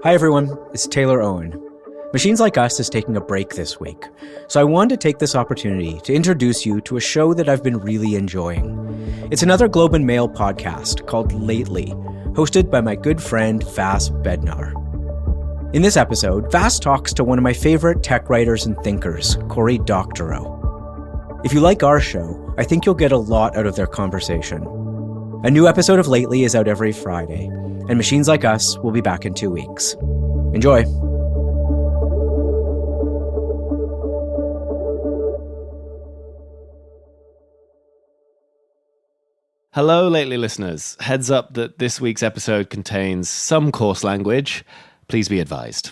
Hi everyone, it's Taylor Owen. Machines Like Us is taking a break this week, so I wanted to take this opportunity to introduce you to a show that I've been really enjoying. It's another Globe and Mail podcast called Lately, hosted by my good friend Vas Bednar. In this episode, Vas talks to one of my favorite tech writers and thinkers, Cory Doctorow. If you like our show, I think you'll get a lot out of their conversation. A new episode of Lately is out every Friday, and Machines Like Us will be back in 2 weeks. Enjoy. Hello, Lately listeners. Heads up that this week's episode contains some coarse language. Please be advised.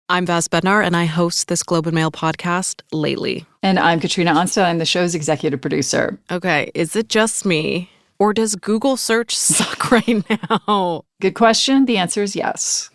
I'm Vas Bednar, and I host this Globe and Mail podcast, Lately. And I'm Katrina Onsta. I'm the show's executive producer. Okay, is it just me? Or does Google search suck right now? Good question. The answer is yes.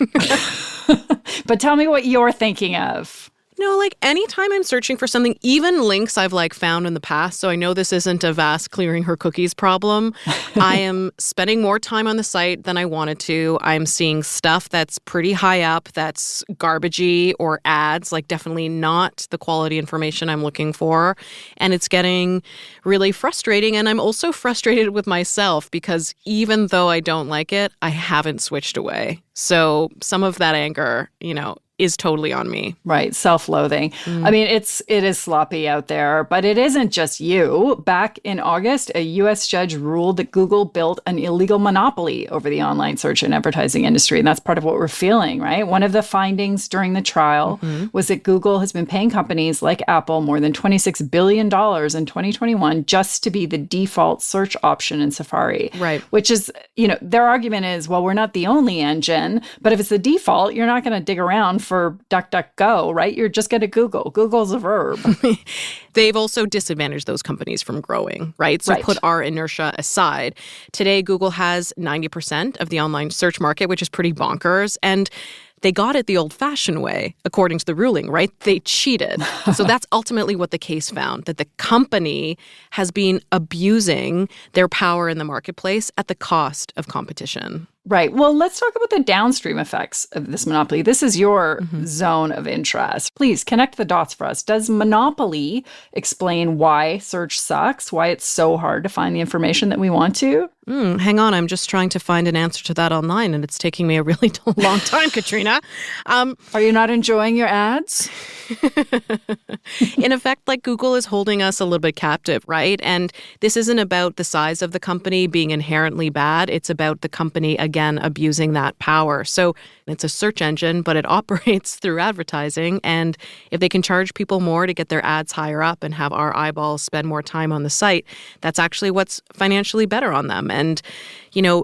But tell me what you're thinking of. No, like anytime I'm searching for something, even links I've found in the past, so I know this isn't a Vas clearing her cookies problem. I am spending more time on the site than I wanted to. I'm seeing stuff that's pretty high up, that's garbagey or ads, definitely not the quality information I'm looking for. And it's getting really frustrating. And I'm also frustrated with myself because even though I don't like it, I haven't switched away. So some of that anger, is totally on me. Right. Self-loathing. I mean, it is sloppy out there, but it isn't just you. Back in August, a U.S. judge ruled that Google built an illegal monopoly over the online search and advertising industry. And that's part of what we're feeling, right? One of the findings during the trial was that Google has been paying companies like Apple more than $26 billion in 2021 just to be the default search option in Safari. Right. Which is, their argument is, well, we're not the only engine, but if it's the default, you're not going to dig around for DuckDuckGo, right? You're just going to Google. Google's a verb. They've also disadvantaged those companies from growing, right? So put our inertia aside. Today, Google has 90% of the online search market, which is pretty bonkers. And they got it the old-fashioned way, according to the ruling, right? They cheated. So that's ultimately what the case found, that the company has been abusing their power in the marketplace at the cost of competition. Right. Well, let's talk about the downstream effects of this monopoly. This is your zone of interest. Please connect the dots for us. Does monopoly explain why search sucks, why it's so hard to find the information that we want to? Hang on. I'm just trying to find an answer to that online, and it's taking me a really long time, Katrina. Are you not enjoying your ads? In effect, Google is holding us a little bit captive, right? And this isn't about the size of the company being inherently bad. It's about the company, again, abusing that power. So it's a search engine, but it operates through advertising. And if they can charge people more to get their ads higher up and have our eyeballs spend more time on the site, that's actually what's financially better on them. And,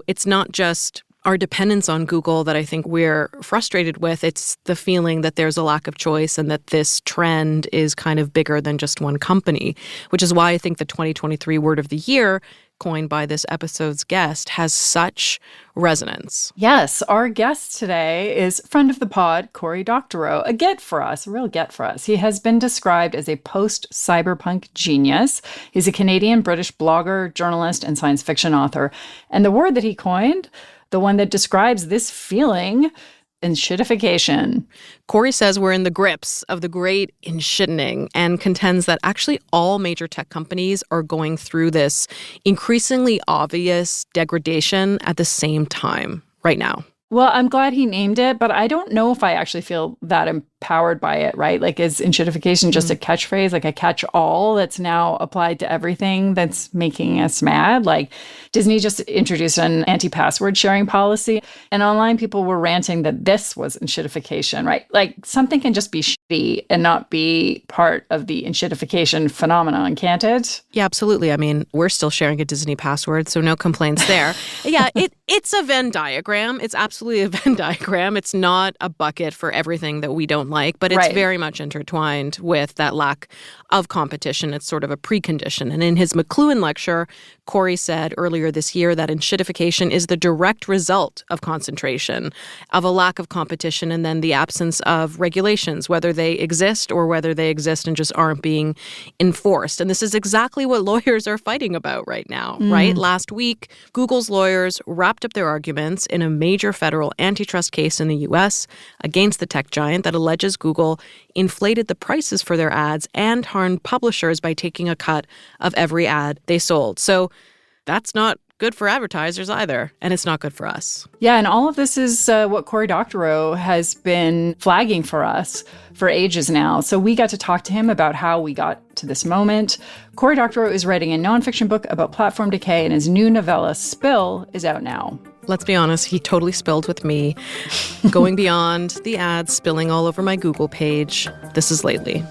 it's not just our dependence on Google that I think we're frustrated with. It's the feeling that there's a lack of choice and that this trend is kind of bigger than just one company, which is why I think the 2023 Word of the Year, coined by this episode's guest, has such resonance. Yes, our guest today is friend of the pod, Cory Doctorow, a get for us, a real get for us. He has been described as a post-cyberpunk genius. He's a Canadian-British blogger, journalist, and science fiction author. And the word that he coined, the one that describes this feeling, enshittification. Cory says we're in the grips of the great enshittening and contends that actually all major tech companies are going through this increasingly obvious degradation at the same time right now. Well, I'm glad he named it, but I don't know if I actually feel that empowered by it, right? Is enshittification just a catchphrase, a catch-all that's now applied to everything that's making us mad? Disney just introduced an anti-password sharing policy, and online people were ranting that this was enshittification, right? Something can just be shitty and not be part of the enshittification phenomenon, can't it? Yeah, absolutely. I mean, we're still sharing a Disney password, so no complaints there. Yeah, it's a Venn diagram. It's absolutely a Venn diagram. It's not a bucket for everything that we don't like, but it's very much intertwined with that lack of competition. It's sort of a precondition. And in his McLuhan lecture, Cory said earlier this year that enshittification is the direct result of concentration, of a lack of competition, and then the absence of regulations, whether they exist or whether they exist and just aren't being enforced. And this is exactly what lawyers are fighting about right now, right? Last week, Google's lawyers wrapped up their arguments in a major federal antitrust case in the U.S. against the tech giant that alleges Google inflated the prices for their ads and harmed publishers by taking a cut of every ad they sold. So that's not good for advertisers either, and it's not good for us. Yeah, and all of this is what Cory Doctorow has been flagging for us for ages now. So we got to talk to him about how we got to this moment. Cory Doctorow is writing a nonfiction book about platform decay, and his new novella, Spill, is out now. Let's be honest, he totally spilled with me, going beyond the ads, spilling all over my Google page. This is Lately.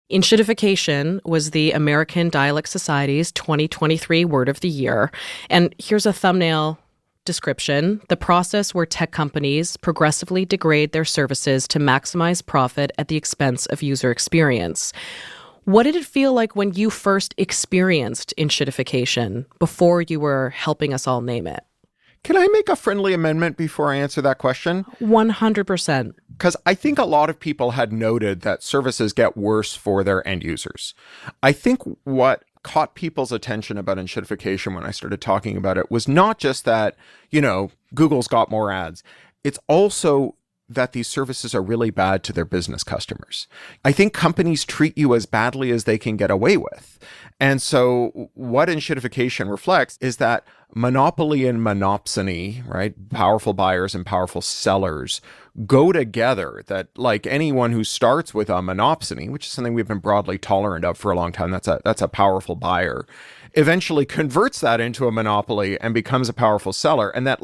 Enshittification was the American Dialect Society's 2023 Word of the Year. And here's a thumbnail description: the process where tech companies progressively degrade their services to maximize profit at the expense of user experience. What did it feel like when you first experienced enshittification before you were helping us all name it? Can I make a friendly amendment before I answer that question? 100%. Because I think a lot of people had noted that services get worse for their end users. I think what caught people's attention about enshittification when I started talking about it was not just that, Google's got more ads. It's also that these services are really bad to their business customers. I think companies treat you as badly as they can get away with. And so what enshittification reflects is that monopoly and monopsony, right? Powerful buyers and powerful sellers go together. That like anyone who starts with a monopsony, which is something we've been broadly tolerant of for a long time, that's a powerful buyer, eventually converts that into a monopoly and becomes a powerful seller. And that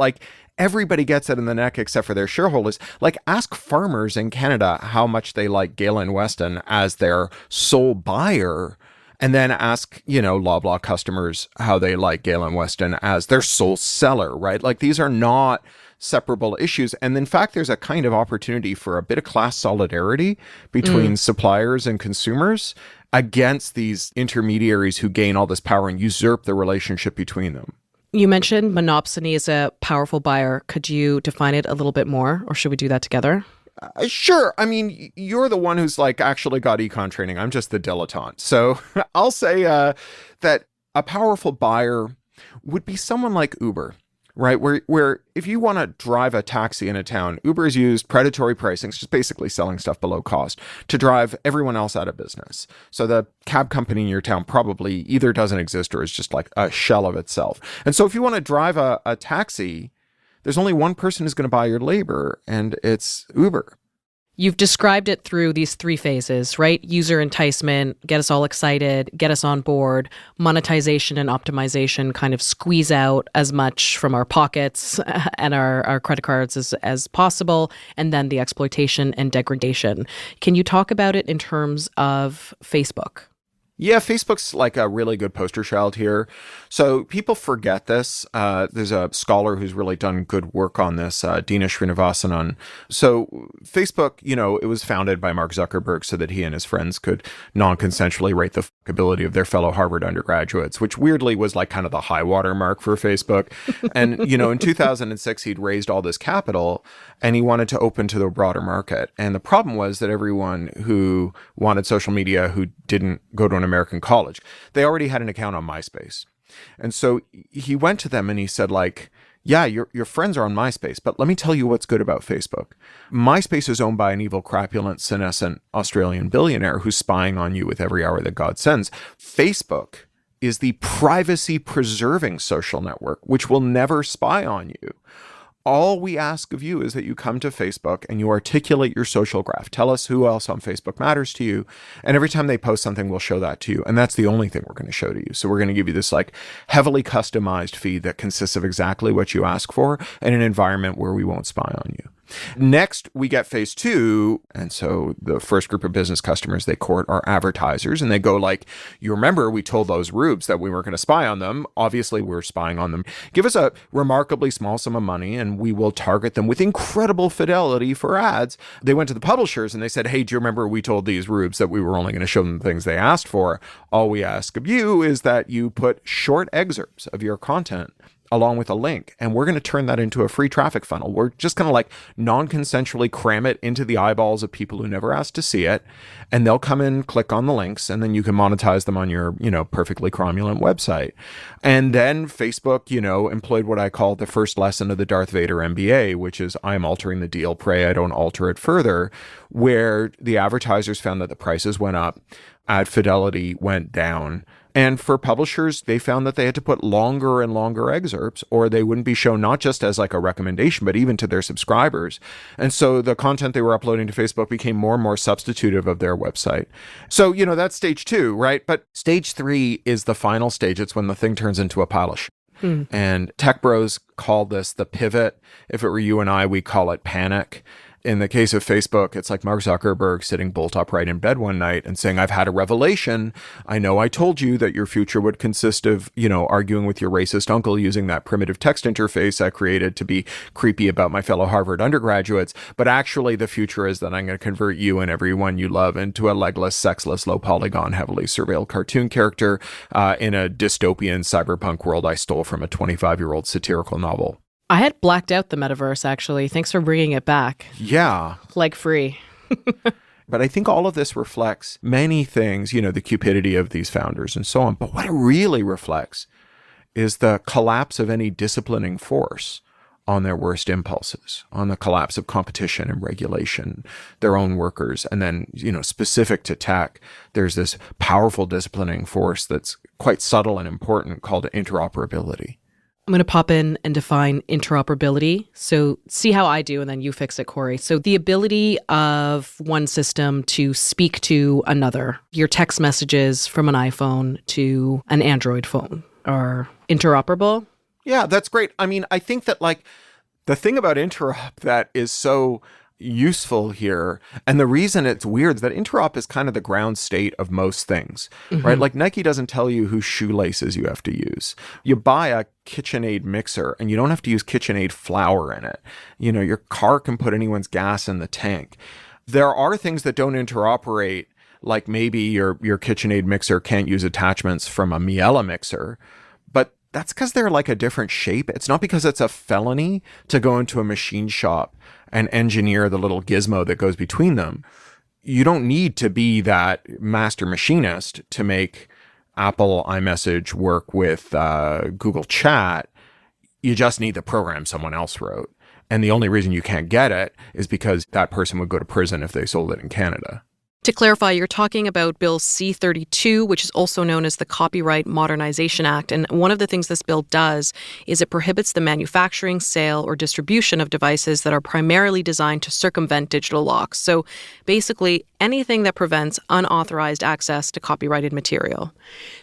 everybody gets it in the neck except for their shareholders. Ask farmers in Canada how much they like Galen Weston as their sole buyer, and then ask, Loblaw customers how they like Galen Weston as their sole seller, right? These are not separable issues. And in fact, there's a kind of opportunity for a bit of class solidarity between suppliers and consumers against these intermediaries who gain all this power and usurp the relationship between them. You mentioned monopsony is a powerful buyer. Could you define it a little bit more, or should we do that together? Sure. I mean, you're the one who's actually got econ training. I'm just the dilettante. So I'll say that a powerful buyer would be someone like Uber, right? Where if you want to drive a taxi in a town, Uber has used predatory pricing, just basically selling stuff below cost, to drive everyone else out of business. So the cab company in your town probably either doesn't exist or is just a shell of itself. And so if you want to drive a taxi, there's only one person who's going to buy your labor, and it's Uber. You've described it through these three phases, right? User enticement, get us all excited, get us on board. Monetization and optimization, kind of squeeze out as much from our pockets and our credit cards as possible. And then the exploitation and degradation. Can you talk about it in terms of Facebook? Yeah, Facebook's a really good poster child here. So people forget this. There's a scholar who's really done good work on this, Dina Srinivasanan. So Facebook, it was founded by Mark Zuckerberg so that he and his friends could non-consensually rate the ability of their fellow Harvard undergraduates, which weirdly was kind of the high water mark for Facebook. And, in 2006, he'd raised all this capital and he wanted to open to the broader market. And the problem was that everyone who wanted social media who didn't go to an American college, they already had an account on MySpace. And so he went to them and he said yeah, your friends are on MySpace, but let me tell you what's good about Facebook. MySpace is owned by an evil, crapulent, senescent Australian billionaire who's spying on you with every hour that God sends. Facebook is the privacy-preserving social network, which will never spy on you. All we ask of you is that you come to Facebook and you articulate your social graph. Tell us who else on Facebook matters to you. And every time they post something, we'll show that to you. And that's the only thing we're going to show to you. So we're going to give you this heavily customized feed that consists of exactly what you ask for in an environment where we won't spy on you. Next, we get phase 2. And so the first group of business customers they court are advertisers. And they go like, you remember we told those rubes that we weren't going to spy on them. Obviously, we're spying on them. Give us a remarkably small sum of money and we will target them with incredible fidelity for ads. They went to the publishers and they said, hey, do you remember we told these rubes that we were only going to show them the things they asked for? All we ask of you is that you put short excerpts of your content along with a link. And we're going to turn that into a free traffic funnel. We're just going to like non-consensually cram it into the eyeballs of people who never asked to see it. And they'll come in, click on the links, and then you can monetize them on your, perfectly cromulent website. And then Facebook, employed what I call the first lesson of the Darth Vader MBA, which is I'm altering the deal, pray I don't alter it further, where the advertisers found that the prices went up, ad fidelity went down. And for publishers, they found that they had to put longer and longer excerpts or they wouldn't be shown not just as like a recommendation, but even to their subscribers. And so the content they were uploading to Facebook became more and more substitutive of their website. So, that's stage 2, right? But stage 3 is the final stage. It's when the thing turns into a pile of shit. And tech bros call this the pivot. If it were you and I, we call it panic. In the case of Facebook, it's like Mark Zuckerberg sitting bolt upright in bed one night and saying, I've had a revelation. I know I told you that your future would consist of, arguing with your racist uncle using that primitive text interface I created to be creepy about my fellow Harvard undergraduates. But actually, the future is that I'm going to convert you and everyone you love into a legless, sexless, low polygon, heavily surveilled cartoon character in a dystopian cyberpunk world I stole from a 25-year-old satirical novel. I had blacked out the metaverse, actually. Thanks for bringing it back. Yeah. Like free. But I think all of this reflects many things, the cupidity of these founders and so on. But what it really reflects is the collapse of any disciplining force on their worst impulses, on the collapse of competition and regulation, their own workers. And then, specific to tech, there's this powerful disciplining force that's quite subtle and important called interoperability. I'm going to pop in and define interoperability. So see how I do, and then you fix it, Cory. So the ability of one system to speak to another. Your text messages from an iPhone to an Android phone are interoperable. Yeah, that's great. I mean, I think that the thing about interop that is so useful here, and the reason it's weird is that interop is kind of the ground state of most things, right? Like Nike doesn't tell you whose shoelaces you have to use. You buy a KitchenAid mixer and you don't have to use KitchenAid flour in it. Your car can put anyone's gas in the tank. There are things that don't interoperate, like maybe your KitchenAid mixer can't use attachments from a Miele mixer, but that's because they're like a different shape. It's not because it's a felony to go into a machine shop and engineer the little gizmo that goes between them. You don't need to be that master machinist to make Apple iMessage work with Google Chat. You just need the program someone else wrote. And the only reason you can't get it is because that person would go to prison if they sold it in Canada. To clarify, you're talking about Bill C-32, which is also known as the Copyright Modernization Act. And one of the things this bill does is it prohibits the manufacturing, sale, or distribution of devices that are primarily designed to circumvent digital locks. So basically, anything that prevents unauthorized access to copyrighted material.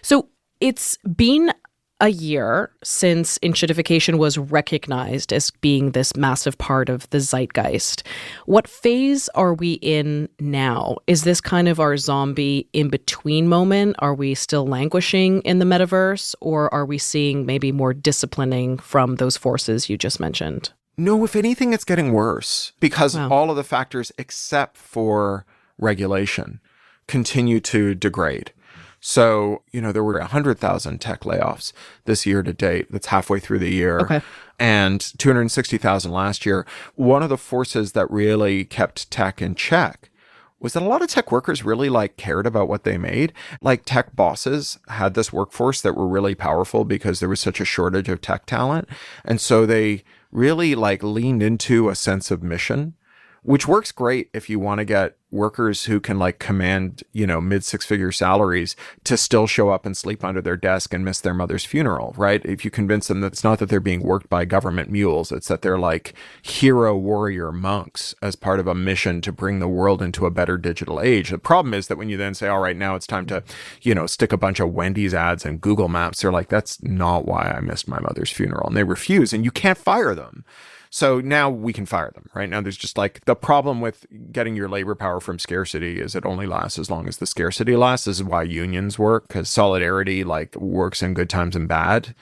So it's been a year since enshittification was recognized as being this massive part of the zeitgeist. What phase are we in now? Is this kind of our zombie in-between moment? Are we still languishing in the metaverse? Or are we seeing maybe more disciplining from those forces you just mentioned? No, if anything, it's getting worse because Wow. all of the factors except for regulation continue to degrade. So, there were 100,000 tech layoffs this year to date. That's halfway through the year. Okay. And 260,000 last year. One of the forces that really kept tech in check was that a lot of tech workers really cared about what they made. Like tech bosses had this workforce that were really powerful because there was such a shortage of tech talent. And so they really leaned into a sense of mission, which works great if you want to get workers who can command, mid six-figure salaries to still show up and sleep under their desk and miss their mother's funeral, right? If you convince them that it's not that they're being worked by government mules, it's that they're hero warrior monks as part of a mission to bring the world into a better digital age. The problem is that when you then say, all right, now it's time to, stick a bunch of Wendy's ads and Google Maps, they're like, that's not why I missed my mother's funeral. And they refuse, and you can't fire them. So now we can fire them, right? Now there's just like the problem with getting your labor power from scarcity is it only lasts as long as the scarcity lasts. This is why unions work, because solidarity like works in good times and bad.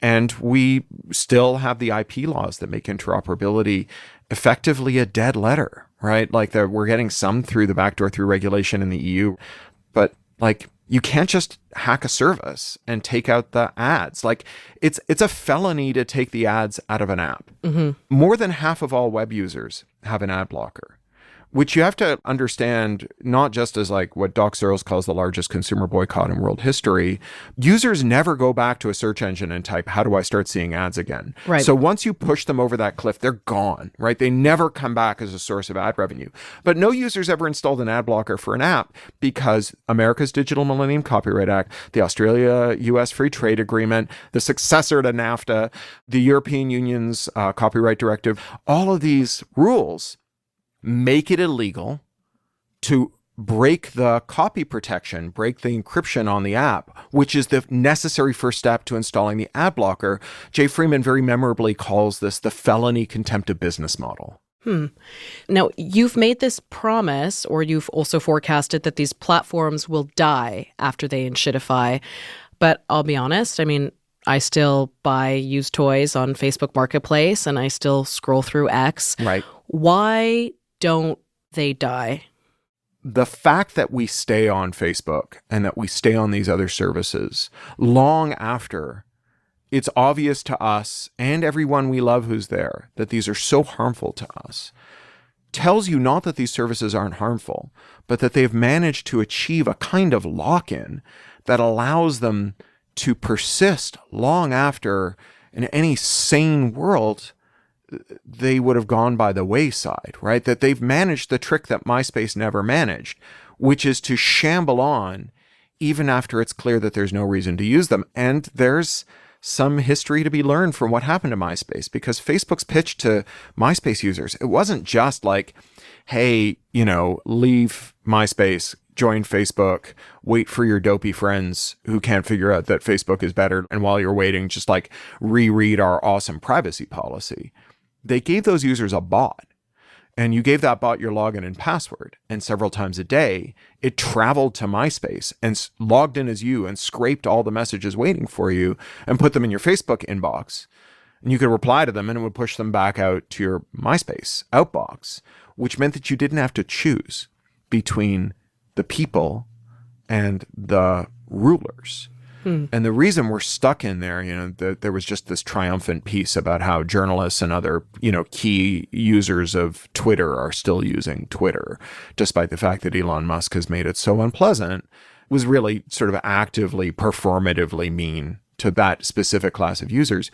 And we still have the IP laws that make interoperability effectively a dead letter, right? Like we're getting some through the backdoor through regulation in the EU, but like you can't just hack a service and take out the ads. Like it's a felony to take the ads out of an app. More than half of all web users have an ad blocker, which you have to understand not just as like what Doc Searles calls the largest consumer boycott in world history. Users never go back to a search engine and type, how do I start seeing ads again? Right. So once you push them over that cliff, they're gone, right? They never come back as a source of ad revenue. But no user's ever installed an ad blocker for an app because America's Digital Millennium Copyright Act, the Australia-US Free Trade Agreement, the successor to NAFTA, the European Union's Copyright Directive, all of these rules make it illegal to break the copy protection, break the encryption on the app, which is the necessary first step to installing the ad blocker. Jay Freeman very memorably calls this the felony contempt of business model. Now, you've made this promise, or you've also forecasted that these platforms will die after they enshittify. But I'll be honest, I mean, I still buy used toys on Facebook Marketplace, and I still scroll through X. Right. Why don't they die? The fact that we stay on Facebook and that we stay on these other services long after it's obvious to us and everyone we love who's there that these are so harmful to us tells you not that these services aren't harmful, but that they've managed to achieve a kind of lock-in that allows them to persist long after, in any sane world, they would have gone by the wayside, right? That they've managed the trick that MySpace never managed, which is to shamble on even after it's clear that there's no reason to use them. And there's some history to be learned from what happened to MySpace, because Facebook's pitch to MySpace users, it wasn't just like, hey, leave MySpace, join Facebook, wait for your dopey friends who can't figure out that Facebook is better. And while you're waiting, just like reread our awesome privacy policy. They gave those users a bot, and you gave that bot your login and password. And several times a day, it traveled to MySpace and logged in as you and scraped all the messages waiting for you and put them in your Facebook inbox. And you could reply to them and it would push them back out to your MySpace outbox, which meant that you didn't have to choose between the people and the rulers. And the reason we're stuck in there, there was just this triumphant piece about how journalists and other, key users of Twitter are still using Twitter, despite the fact that Elon Musk has made it so unpleasant, was really sort of actively, performatively mean to that specific class of users.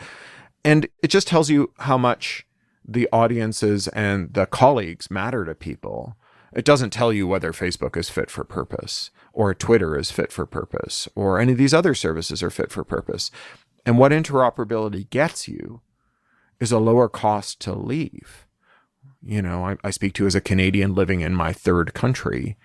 And it just tells you how much the audiences and the colleagues matter to people. It doesn't tell you whether Facebook is fit for purpose or Twitter is fit for purpose or any of these other services are fit for purpose. And what interoperability gets you is a lower cost to leave. I speak to as a Canadian living in my third country.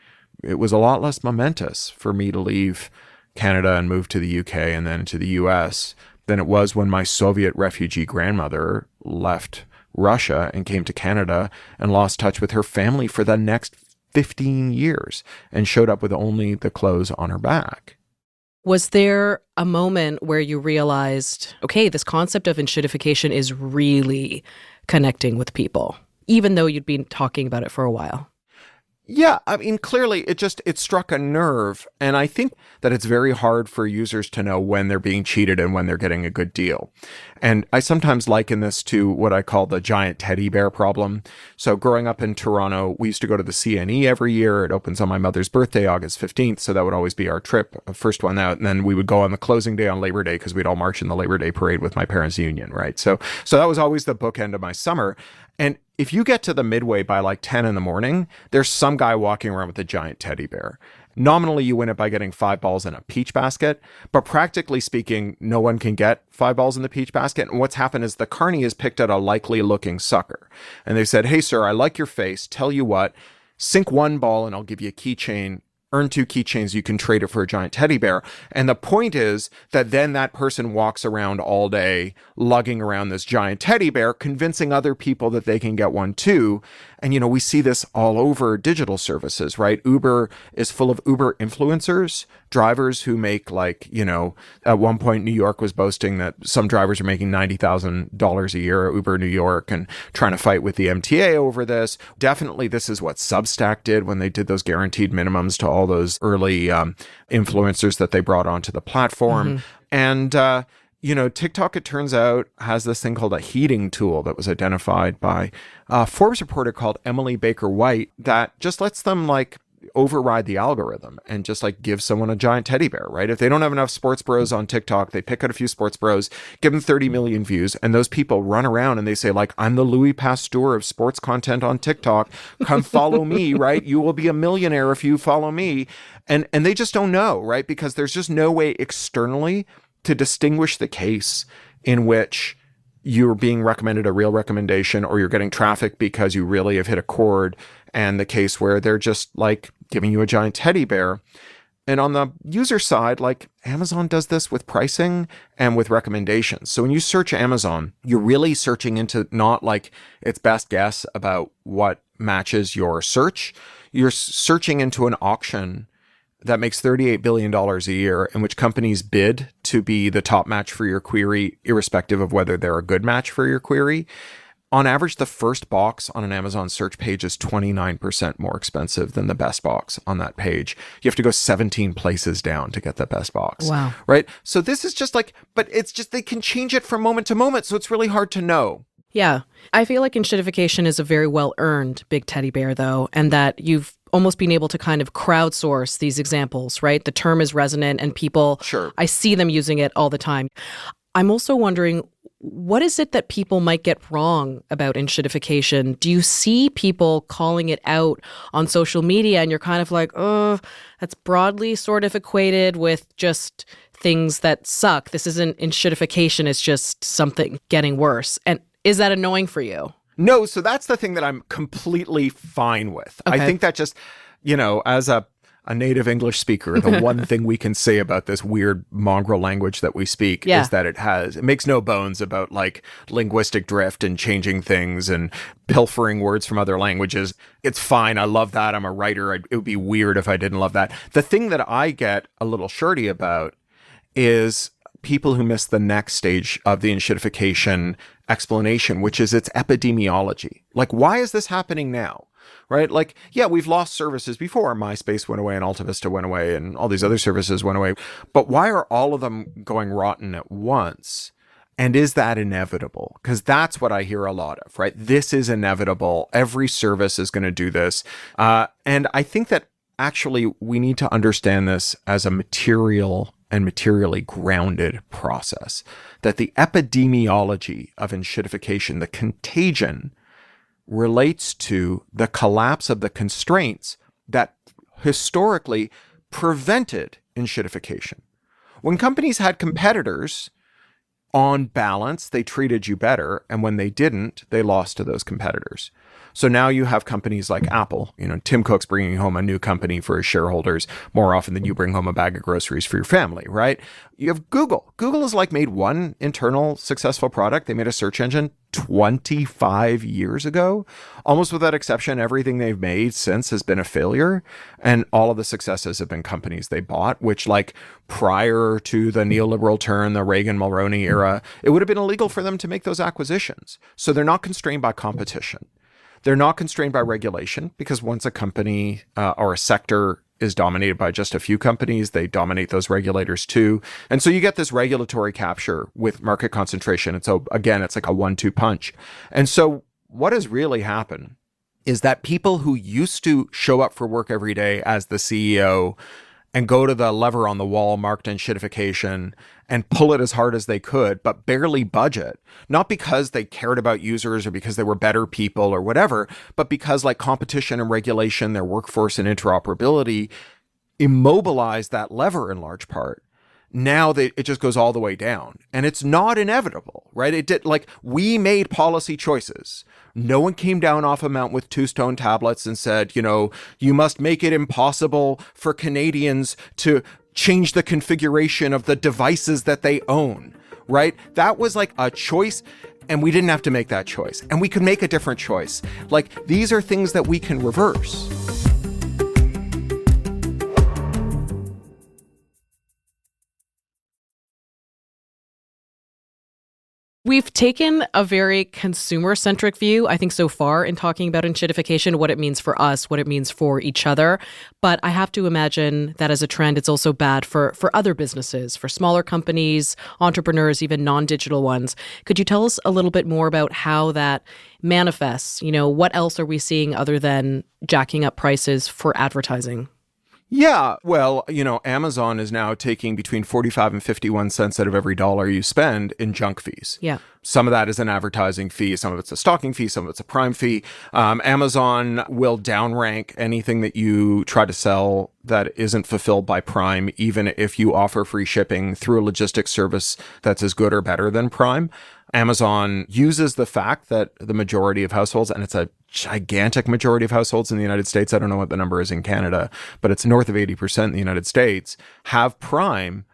It was a lot less momentous for me to leave Canada and move to the UK and then to the US than it was when my Soviet refugee grandmother left Russia and came to Canada and lost touch with her family for the next 15 years and showed up with only the clothes on her back. Was there a moment where you realized, okay, this concept of enshittification is really connecting with people, even though you'd been talking about it for a while? Yeah, I mean, clearly it struck a nerve. And I think that it's very hard for users to know when they're being cheated and when they're getting a good deal. And I sometimes liken this to what I call the giant teddy bear problem. So growing up in Toronto, we used to go to the CNE every year. It opens on my mother's birthday, August 15th. So that would always be our trip, first one out. And then we would go on the closing day on Labor Day because we'd all march in the Labor Day parade with my parents' union, right? So that was always the bookend of my summer. And if you get to the midway by like 10 in the morning, there's some guy walking around with a giant teddy bear. Nominally, you win it by getting 5 balls in a peach basket, but practically speaking, no one can get 5 balls in the peach basket. And what's happened is the carny has picked out a likely looking sucker. And they said, hey, sir, I like your face. Tell you what, sink 1 ball and I'll give you a keychain earn 2 keychains, you can trade it for a giant teddy bear. And the point is that then that person walks around all day lugging around this giant teddy bear, convincing other people that they can get one too. And, we see this all over digital services, right? Uber is full of Uber influencers, drivers who make at one point, New York was boasting that some drivers are making $90,000 a year at Uber New York and trying to fight with the MTA over this. Definitely, this is what Substack did when they did those guaranteed minimums to all those early influencers that they brought onto the platform. And, TikTok, it turns out, has this thing called a heating tool that was identified by a Forbes reporter called Emily Baker White that just lets them override the algorithm and just give someone a giant teddy bear, right? If they don't have enough sports bros on TikTok, they pick out a few sports bros, give them 30 million views, and those people run around and they say I'm the Louis Pasteur of sports content on TikTok. Come follow me, right? You will be a millionaire if you follow me. And they just don't know, right? Because there's just no way externally to distinguish the case in which you're being recommended a real recommendation or you're getting traffic because you really have hit a chord, and the case where they're just giving you a giant teddy bear. And on the user side, Amazon does this with pricing and with recommendations. So when you search Amazon, you're really searching into not its best guess about what matches your search. You're searching into an auction that makes $38 billion a year, in which companies bid to be the top match for your query, irrespective of whether they're a good match for your query. On average, the first box on an Amazon search page is 29% more expensive than the best box on that page. You have to go 17 places down to get the best box. Wow. Right? So this is just but it's just they can change it from moment to moment, so it's really hard to know. Yeah. I feel like enshittification is a very well-earned big teddy bear, though, and that you've almost been able to kind of crowdsource these examples, right? The term is resonant and people, Sure. I see them using it all the time. I'm also wondering, what is it that people might get wrong about enshittification? Do you see people calling it out on social media and you're kind of oh, that's broadly sort of equated with just things that suck. This isn't enshittification, it's just something getting worse. And is that annoying for you? No, so that's the thing that I'm completely fine with. Okay. I think that just, as a native English speaker, the one thing we can say about this weird mongrel language that we speak is that it makes no bones about linguistic drift and changing things and pilfering words from other languages. It's fine. I love that. I'm a writer. It would be weird if I didn't love that. The thing that I get a little shirty about is people who miss the next stage of the enshittification explanation, which is its epidemiology. Why is this happening now? Right? We've lost services before. MySpace went away and AltaVista went away and all these other services went away. But why are all of them going rotten at once? And is that inevitable? Because that's what I hear a lot of, right? This is inevitable. Every service is going to do this. And I think that actually we need to understand this as a materially grounded process, that the epidemiology of enshittification, the contagion, relates to the collapse of the constraints that historically prevented enshittification. When companies had competitors, on balance, they treated you better, and when they didn't, they lost to those competitors. So now you have companies like Apple. Tim Cook's bringing home a new company for his shareholders more often than you bring home a bag of groceries for your family, right? You have Google. Google has made one internal successful product. They made a search engine 25 years ago. Almost without exception, everything they've made since has been a failure. And all of the successes have been companies they bought, which prior to the neoliberal turn, the Reagan-Mulroney era, it would have been illegal for them to make those acquisitions. So they're not constrained by competition. They're not constrained by regulation, because once a company or a sector is dominated by just a few companies, they dominate those regulators too. And so you get this regulatory capture with market concentration. And so again, it's like a 1-2 punch. And so what has really happened is that people who used to show up for work every day as the CEO and go to the lever on the wall marked enshittification and pull it as hard as they could, but barely budget, not because they cared about users or because they were better people or whatever, but because competition and regulation, their workforce and interoperability immobilized that lever in large part. now it just goes all the way down. And it's not inevitable, right? It did, like, we made policy choices. No one came down off a mountain with 2 stone tablets and said, you must make it impossible for Canadians to change the configuration of the devices that they own, right? That was like a choice, and we didn't have to make that choice. And we could make a different choice. Like, these are things that we can reverse. We've taken a very consumer-centric view, I think, so far in talking about enshittification, what it means for us, what it means for each other. But I have to imagine that as a trend, it's also bad for other businesses, for smaller companies, entrepreneurs, even non-digital ones. Could you tell us a little bit more about how that manifests? What else are we seeing other than jacking up prices for advertising? Yeah, well, Amazon is now taking between 45 and 51 cents out of every dollar you spend in junk fees. Yeah. Some of that is an advertising fee, some of it's a stocking fee, some of it's a Prime fee. Amazon will downrank anything that you try to sell that isn't fulfilled by Prime, even if you offer free shipping through a logistics service that's as good or better than Prime. Amazon uses the fact that the majority of households, and it's a gigantic majority of households in the United States, I don't know what the number is in Canada, but it's north of 80% in the United States, have Prime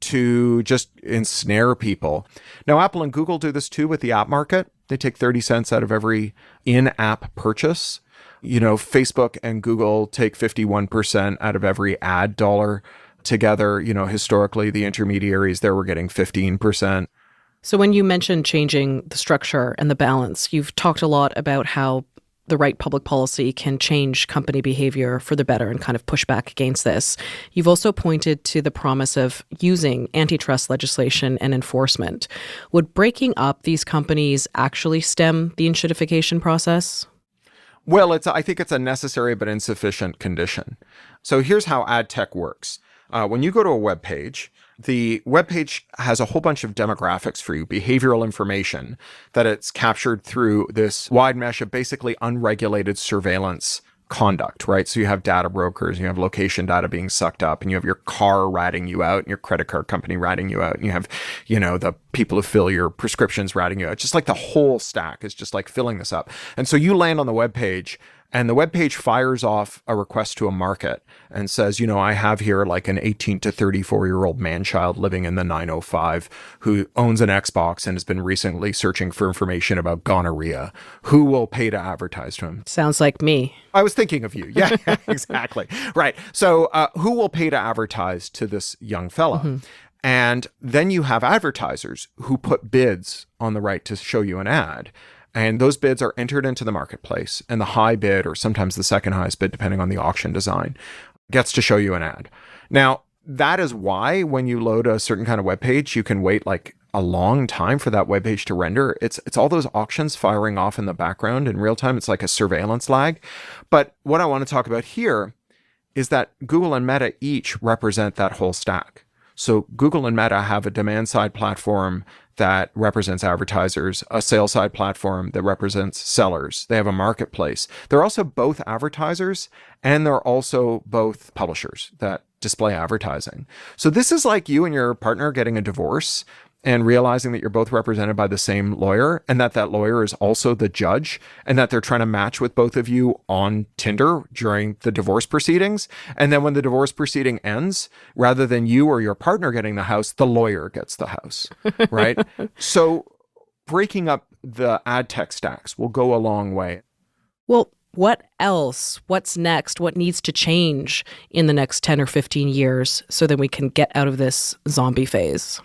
to just ensnare people. Now, Apple and Google do this too with the app market. They take 30 cents out of every in-app purchase. Facebook and Google take 51% out of every ad dollar together. Historically, the intermediaries there were getting 15%. So when you mentioned changing the structure and the balance, you've talked a lot about how the right public policy can change company behavior for the better and kind of push back against this. You've also pointed to the promise of using antitrust legislation and enforcement. Would breaking up these companies actually stem the enshittification process? Well, I think it's a necessary but insufficient condition. So here's how ad tech works. When you go to a web page, the web page has a whole bunch of demographics for you, behavioral information that it's captured through this wide mesh of basically unregulated surveillance conduct, right? So you have data brokers, you have location data being sucked up, and you have your car ratting you out, and your credit card company ratting you out, and you have, the people who fill your prescriptions ratting you out. It's just like the whole stack is just like filling this up. And so you land on the web page, and the web page fires off a request to a market and says, I have here like an 18 to 34-year-old man-child living in the 905 who owns an Xbox and has been recently searching for information about gonorrhea. Who will pay to advertise to him? Sounds like me. I was thinking of you. Yeah, exactly. Right. So who will pay to advertise to this young fella? Mm-hmm. And then you have advertisers who put bids on the right to show you an ad. And those bids are entered into the marketplace, and the high bid, or sometimes the second highest bid, depending on the auction design, gets to show you an ad. Now, that is why when you load a certain kind of web page, you can wait like a long time for that web page to render. It's all those auctions firing off in the background in real time. It's like a surveillance lag. But what I want to talk about here is that Google and Meta each represent that whole stack. So Google and Meta have a demand-side platform that represents advertisers, a sales-side platform that represents sellers. They have a marketplace. They're also both advertisers, and they're also both publishers that display advertising. So this is like you and your partner getting a divorce and realizing that you're both represented by the same lawyer, and that lawyer is also the judge, and that they're trying to match with both of you on Tinder during the divorce proceedings. And then when the divorce proceeding ends, rather than you or your partner getting the house, the lawyer gets the house, right? So breaking up the ad tech stacks will go a long way. Well, what else? What's next? What needs to change in the next 10 or 15 years so that we can get out of this zombie phase?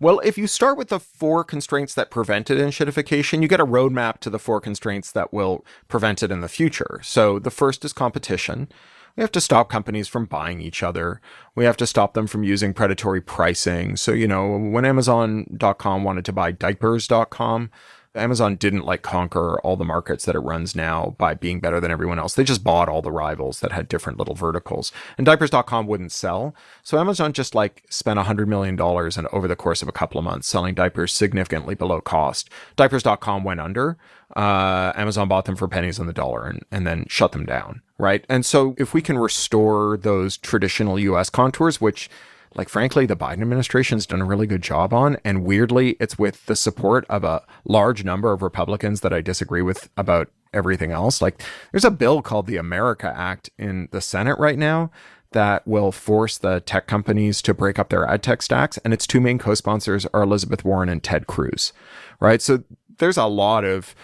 Well, if you start with the 4 constraints that prevented enshittification, you get a roadmap to the 4 constraints that will prevent it in the future. So the first is competition. We have to stop companies from buying each other. We have to stop them from using predatory pricing. So, when Amazon.com wanted to buy diapers.com, Amazon didn't conquer all the markets that it runs now by being better than everyone else. They just bought all the rivals that had different little verticals. And diapers.com wouldn't sell. So Amazon just spent $100 million over the course of a couple of months selling diapers significantly below cost. Diapers.com went under. Amazon bought them for pennies on the dollar and then shut them down, right? And so if we can restore those traditional US contours, which like, frankly, the Biden administration's done a really good job on. And weirdly, it's with the support of a large number of Republicans that I disagree with about everything else. Like, there's a bill called the America Act in the Senate right now that will force the tech companies to break up their ad tech stacks. And its two main co-sponsors are Elizabeth Warren and Ted Cruz, right? So there's a lot of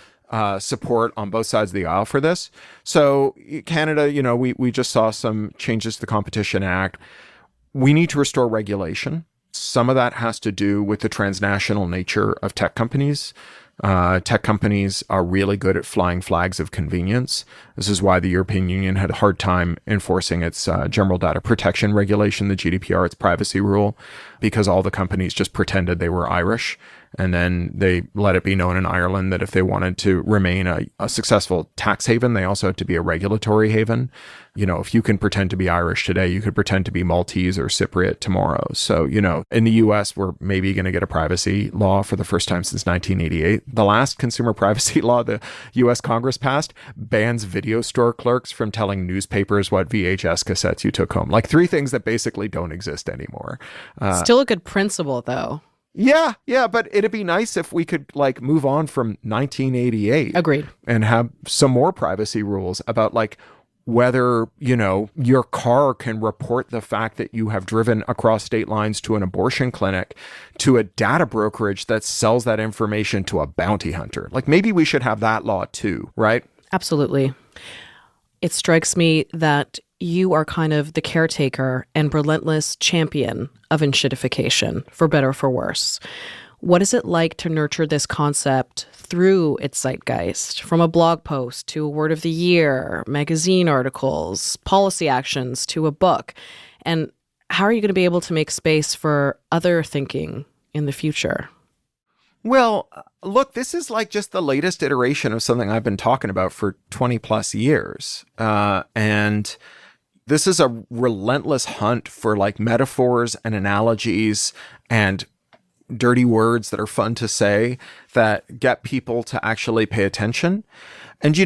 support on both sides of the aisle for this. So Canada, we just saw some changes to the Competition Act. We need to restore regulation. Some of that has to do with the transnational nature of tech companies. Tech companies are really good at flying flags of convenience. This is why the European Union had a hard time enforcing its general data protection regulation, the GDPR, its privacy rule, because all the companies just pretended they were Irish. And then they let it be known in Ireland that if they wanted to remain a successful tax haven, they also had to be a regulatory haven. If you can pretend to be Irish today, you could pretend to be Maltese or Cypriot tomorrow. So, in the US, we're maybe going to get a privacy law for the first time since 1988. The last consumer privacy law the US Congress passed bans video store clerks from telling newspapers what VHS cassettes you took home. Like, three things that basically don't exist anymore. Still a good principle, though. Yeah, but it'd be nice if we could move on from 1988. Agreed. And have some more privacy rules about whether, your car can report the fact that you have driven across state lines to an abortion clinic to a data brokerage that sells that information to a bounty hunter. Maybe we should have that law too, right? Absolutely. It strikes me that you are kind of the caretaker and relentless champion of enshittification, for better or for worse. What is it like to nurture this concept through its zeitgeist, from a blog post to a word of the year, magazine articles, policy actions to a book? And how are you going to be able to make space for other thinking in the future? Well, look, this is just the latest iteration of something I've been talking about for 20 plus years. And this is a relentless hunt for metaphors and analogies and dirty words that are fun to say that get people to actually pay attention. And,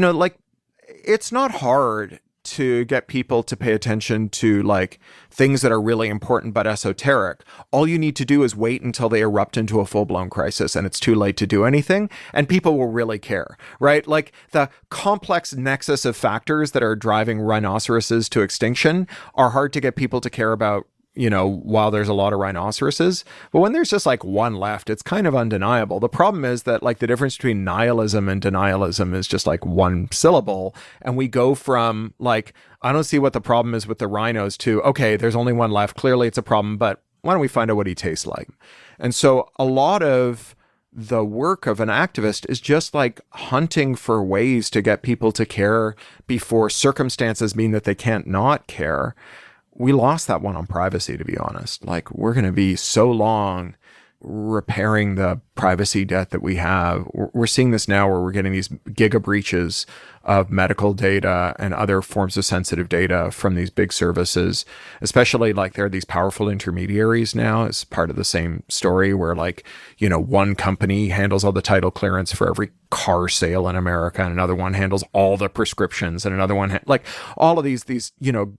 it's not hard to get people to pay attention to things that are really important but esoteric. All you need to do is wait until they erupt into a full-blown crisis and it's too late to do anything, and people will really care, right? The complex nexus of factors that are driving rhinoceroses to extinction are hard to get people to care about, while there's a lot of rhinoceroses. But when there's just one left, it's kind of undeniable. The problem is that the difference between nihilism and denialism is just one syllable. And we go from I don't see what the problem is with the rhinos to, okay, there's only one left. Clearly it's a problem, but why don't we find out what he tastes like? And so a lot of the work of an activist is just hunting for ways to get people to care before circumstances mean that they can't not care. We lost that one on privacy, to be honest. We're going to be so long repairing the privacy debt that we have. We're seeing this now where we're getting these giga breaches of medical data and other forms of sensitive data from these big services, especially there are these powerful intermediaries now. It's part of the same story where one company handles all the title clearance for every car sale in America, and another one handles all the prescriptions, and another one all of these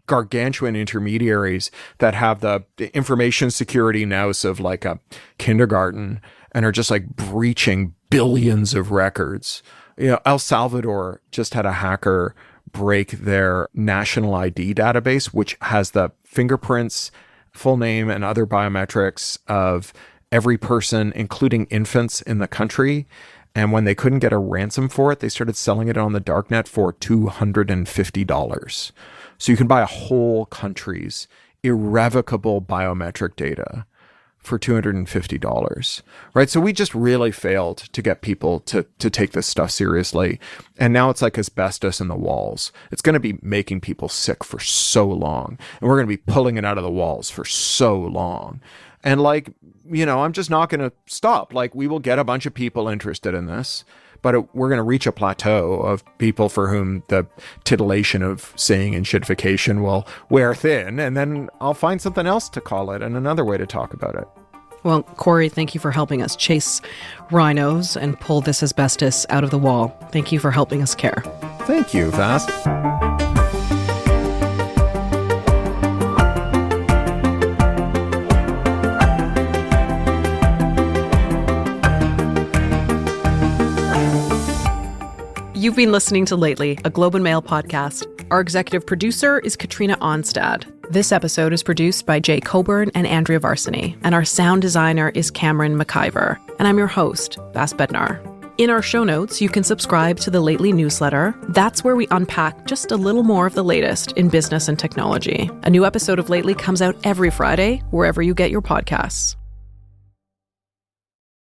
gargantuan intermediaries that have the information security nous of a kindergarten and are just breaching billions of records. El Salvador just had a hacker break their national ID database, which has the fingerprints, full name, and other biometrics of every person, including infants in the country. And when they couldn't get a ransom for it, they started selling it on the darknet for $250. So you can buy a whole country's irrevocable biometric data for $250, right? So we just really failed to get people to take this stuff seriously. And now it's like asbestos in the walls. It's going to be making people sick for so long. And we're going to be pulling it out of the walls for so long. And I'm just not going to stop. We will get a bunch of people interested in this, but we're going to reach a plateau of people for whom the titillation of saying enshittification will wear thin, and then I'll find something else to call it and another way to talk about it. Well, Cory, thank you for helping us chase rhinos and pull this asbestos out of the wall. Thank you for helping us care. Thank you, Vast. You've been listening to Lately, a Globe and Mail podcast. Our executive producer is Katrina Onstad. This episode is produced by Jay Coburn and Andrea Varsany, and our sound designer is Cameron McIver. And I'm your host, Vas Bednar. In our show notes, you can subscribe to the Lately newsletter. That's where we unpack just a little more of the latest in business and technology. A new episode of Lately comes out every Friday, wherever you get your podcasts.